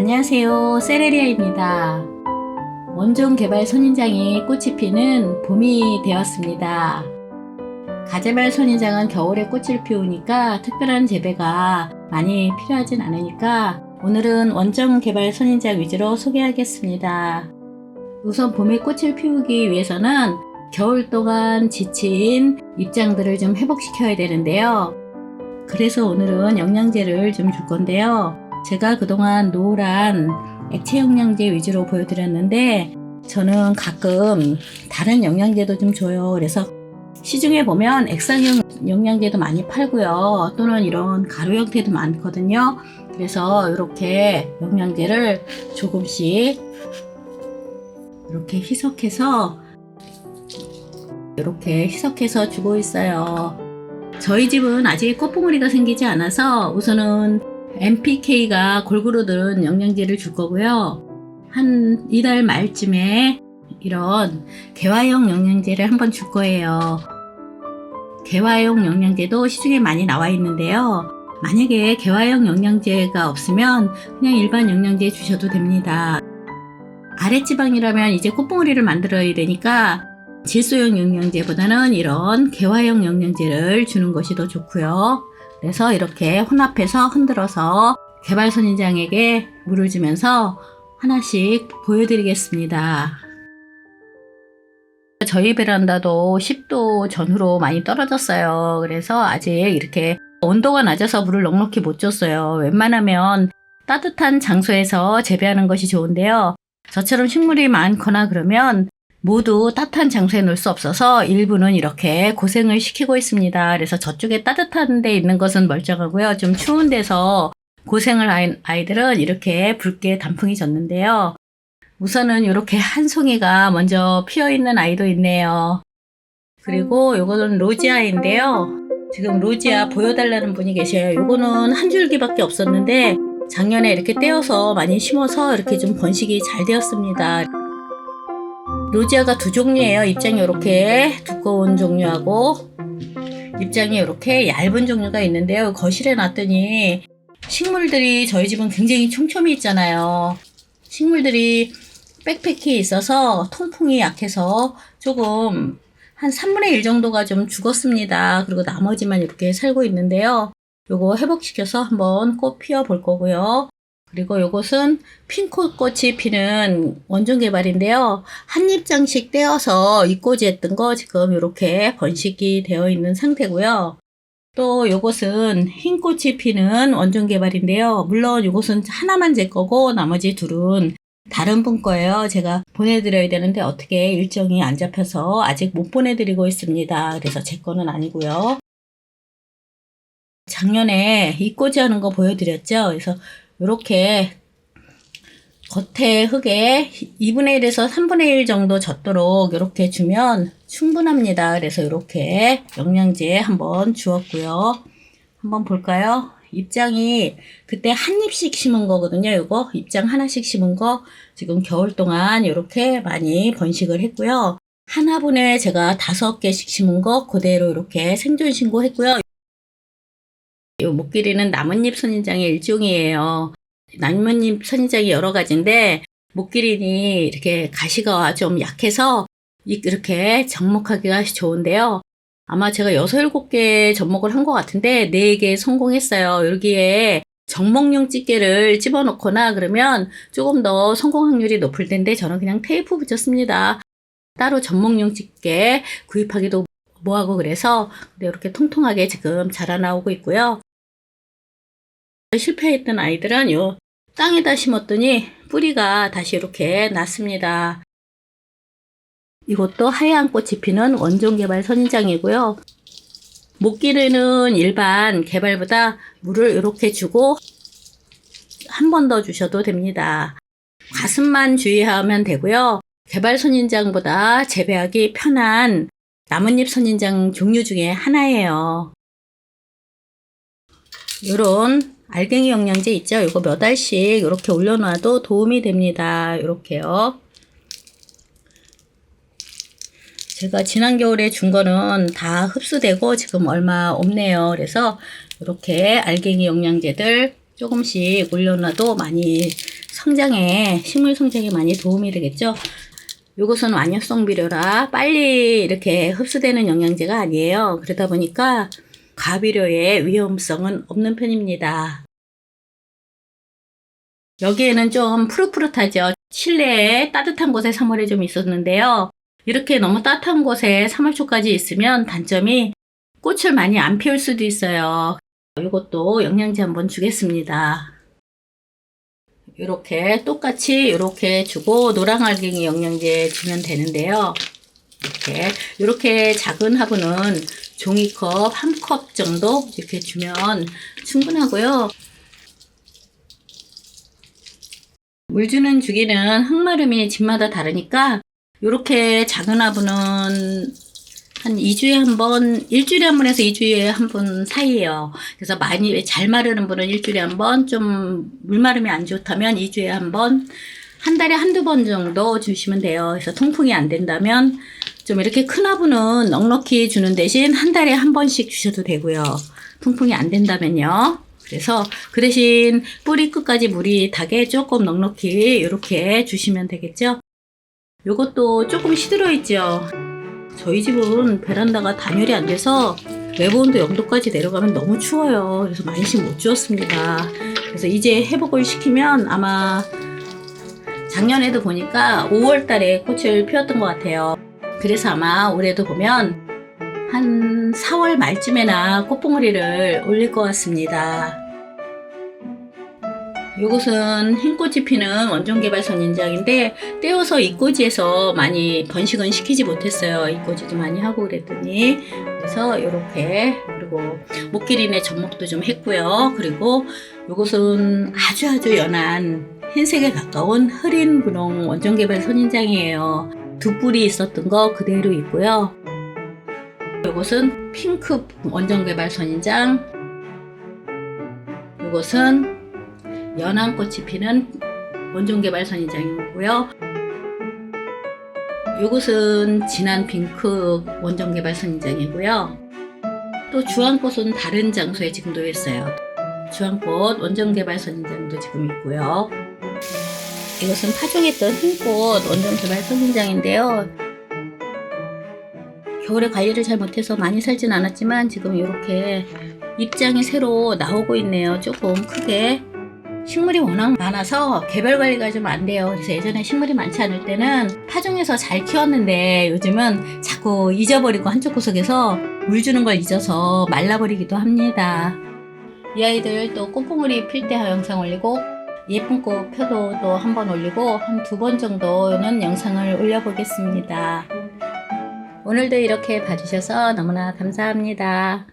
안녕하세요, 세레리아입니다. 원종 개발 선인장이 꽃이 피는 봄이 되었습니다. 가재발 선인장은 겨울에 꽃을 피우니까 특별한 재배가 많이 필요하진 않으니까 오늘은 원종 개발 선인장 위주로 소개하겠습니다. 우선 봄에 꽃을 피우기 위해서는 겨울 동안 지친 잎장들을 좀 회복시켜야 되는데요. 그래서 오늘은 영양제를 좀 줄 건데요. 제가 그동안 노란 액체 영양제 위주로 보여드렸는데 저는 가끔 다른 영양제도 좀 줘요. 그래서 시중에 보면 액상형 영양제도 많이 팔고요. 또는 이런 가루 형태도 많거든요. 그래서 이렇게 영양제를 조금씩 이렇게 희석해서 주고 있어요. 저희 집은 아직 꽃봉오리가 생기지 않아서 우선은 NPK가 골고루 들은 영양제를 줄 거고요. 한 이달 말쯤에 이런 개화용 영양제를 한번 줄 거예요. 개화용 영양제도 시중에 많이 나와 있는데요. 만약에 개화용 영양제가 없으면 그냥 일반 영양제 주셔도 됩니다. 아랫지방이라면 이제 꽃봉오리를 만들어야 되니까 질소형 영양제보다는 이런 개화용 영양제를 주는 것이 더 좋고요. 그래서 이렇게 혼합해서 흔들어서 개발 선인장에게 물을 주면서 하나씩 보여드리겠습니다. 저희 베란다도 10도 전후로 많이 떨어졌어요. 그래서 아직 이렇게 온도가 낮아서 물을 넉넉히 못 줬어요. 웬만하면 따뜻한 장소에서 재배하는 것이 좋은데요. 저처럼 식물이 많거나 그러면 모두 따뜻한 장소에 놓을 수 없어서 일부는 이렇게 고생을 시키고 있습니다. 그래서 저쪽에 따뜻한 데 있는 것은 멀쩡하고요. 좀 추운 데서 고생을 한 아이들은 이렇게 붉게 단풍이 졌는데요. 우선은 이렇게 한 송이가 먼저 피어있는 아이도 있네요. 그리고 요거는 로지아인데요. 지금 로지아 보여달라는 분이 계셔요. 요거는 한 줄기밖에 없었는데 작년에 이렇게 떼어서 많이 심어서 이렇게 좀 번식이 잘 되었습니다. 로지아가 두 종류예요. 잎장이 이렇게 두꺼운 종류하고 잎장이 이렇게 얇은 종류가 있는데요. 거실에 놨더니 식물들이 저희 집은 굉장히 촘촘히 있잖아요. 식물들이 빽빽히 있어서 통풍이 약해서 조금 한 3분의 1 정도가 좀 죽었습니다. 그리고 나머지만 이렇게 살고 있는데요. 요거 회복시켜서 한번 꽃 피워 볼 거고요. 그리고 요것은 핑크꽃이 피는 원종 개발인데요. 한 잎장씩 떼어서 잎꽂이 했던 거 지금 이렇게 번식이 되어 있는 상태고요. 또 요것은 흰꽃이 피는 원종 개발인데요. 물론 요것은 하나만 제 거고 나머지 둘은 다른 분 거예요. 제가 보내드려야 되는데 어떻게 일정이 안 잡혀서 아직 못 보내드리고 있습니다. 그래서 제 거는 아니고요. 작년에 잎꽂이 하는 거 보여드렸죠. 그래서 이렇게 겉에 흙에 2분의 1에서 3분의 1 정도 젖도록 이렇게 주면 충분합니다. 그래서 이렇게 영양제 한번 주었고요. 한번 볼까요? 잎장이 그때 한 잎씩 심은 거거든요. 이거 잎장 하나씩 심은 거 지금 겨울 동안 이렇게 많이 번식을 했고요. 한 화분에 제가 5개씩 심은 거 그대로 이렇게 생존 신고했고요. 이 목길이는 나뭇잎 선인장의 일종이에요. 나뭇잎 선인장이 여러 가지인데 목길이니 이렇게 가시가 좀 약해서 이렇게 접목하기가 좋은데요. 아마 제가 6, 7개 접목을 한 것 같은데 4개 성공했어요. 여기에 접목용 집게를 집어넣거나 그러면 조금 더 성공 확률이 높을 텐데 저는 그냥 테이프 붙였습니다. 따로 접목용 집게 구입하기도 뭐하고 그래서 이렇게 통통하게 지금 자라나오고 있고요. 실패했던 아이들은 요 땅에다 심었더니 뿌리가 다시 이렇게 났습니다. 이것도 하얀 꽃이 피는 원종 개발 선인장이고요. 목기르는 일반 개발보다 물을 이렇게 주고 한 번 더 주셔도 됩니다. 과습만 주의하면 되고요. 개발 선인장보다 재배하기 편한 나뭇잎 선인장 종류 중에 하나예요. 요런 알갱이 영양제 있죠? 이거 몇 알씩 이렇게 올려놔도 도움이 됩니다. 이렇게요. 제가 지난 겨울에 준 거는 다 흡수되고 지금 얼마 없네요. 그래서 이렇게 알갱이 영양제들 조금씩 올려놔도 많이 식물 성장에 많이 도움이 되겠죠. 이것은 완효성 비료라 빨리 이렇게 흡수되는 영양제가 아니에요. 그러다 보니까 과비료의 위험성은 없는 편입니다. 여기에는 좀 푸릇푸릇하죠. 실내에 따뜻한 곳에 3월에 좀 있었는데요. 이렇게 너무 따뜻한 곳에 3월 초까지 있으면 단점이 꽃을 많이 안 피울 수도 있어요. 이것도 영양제 한번 주겠습니다. 이렇게 똑같이 이렇게 주고 노랑알갱이 영양제 주면 되는데요. 이렇게 작은 화분은 종이컵 1컵 정도 이렇게 주면 충분하고요. 물 주는 주기는 흙마름이 집마다 다르니까 이렇게 작은 화분은 한 2주에 한 번, 일주일에 한 번에서 2주에 한 번 사이에요. 그래서 많이 잘 마르는 분은 일주일에 한 번, 좀 물마름이 안 좋다면 2주에 한 번, 한 달에 한두 번 정도 주시면 돼요. 그래서 통풍이 안 된다면 좀 이렇게 큰 화분은 넉넉히 주는 대신 한 달에 한 번씩 주셔도 되고요. 통풍이 안 된다면요. 그래서 그 대신 뿌리 끝까지 물이 닿게 조금 넉넉히 이렇게 주시면 되겠죠. 요것도 조금 시들어 있죠. 저희 집은 베란다가 단열이 안 돼서 외부온도 0도까지 내려가면 너무 추워요. 그래서 많이씩 못 주었습니다. 그래서 이제 회복을 시키면 아마 작년에도 보니까 5월 달에 꽃을 피웠던 것 같아요. 그래서 아마 올해도 보면 한 4월 말쯤에나 꽃봉오리를 올릴 것 같습니다. 이것은 흰꽃이 피는 원종개발 선인장인데 떼어서 이꼬지에서 많이 번식은 시키지 못했어요. 이꼬지도 많이 하고 그랬더니. 그래서 이렇게, 그리고 목기린의 접목도 좀 했고요. 그리고 이것은 아주 연한 흰색에 가까운 흐린 분홍 원종개발 선인장이에요. 두 뿔이 있었던 거 그대로 있고요. 이것은 핑크 원종개발 선인장, 이것은 연한 꽃이 피는 원종개발 선인장이고요. 이것은 진한 핑크 원종개발 선인장이고요. 또 주황꽃은 다른 장소에 지금 놓였어요. 주황꽃 원종개발 선인장도 지금 있고요. 이것은 파종했던 흰꽃 원종개발 선인장인데요. 겨울에 관리를 잘 못해서 많이 살진 않았지만 지금 이렇게 잎장이 새로 나오고 있네요. 조금 크게. 식물이 워낙 많아서 개별 관리가 좀 안 돼요. 그래서 예전에 식물이 많지 않을 때는 파종해서 잘 키웠는데 요즘은 자꾸 잊어버리고 한쪽 구석에서 물 주는 걸 잊어서 말라버리기도 합니다. 이 아이들 또 꽃봉오리 필 때 영상 올리고 예쁜 꽃 펴도 또 한 번 올리고 한 2번 정도는 영상을 올려보겠습니다. 오늘도 이렇게 봐주셔서 너무나 감사합니다.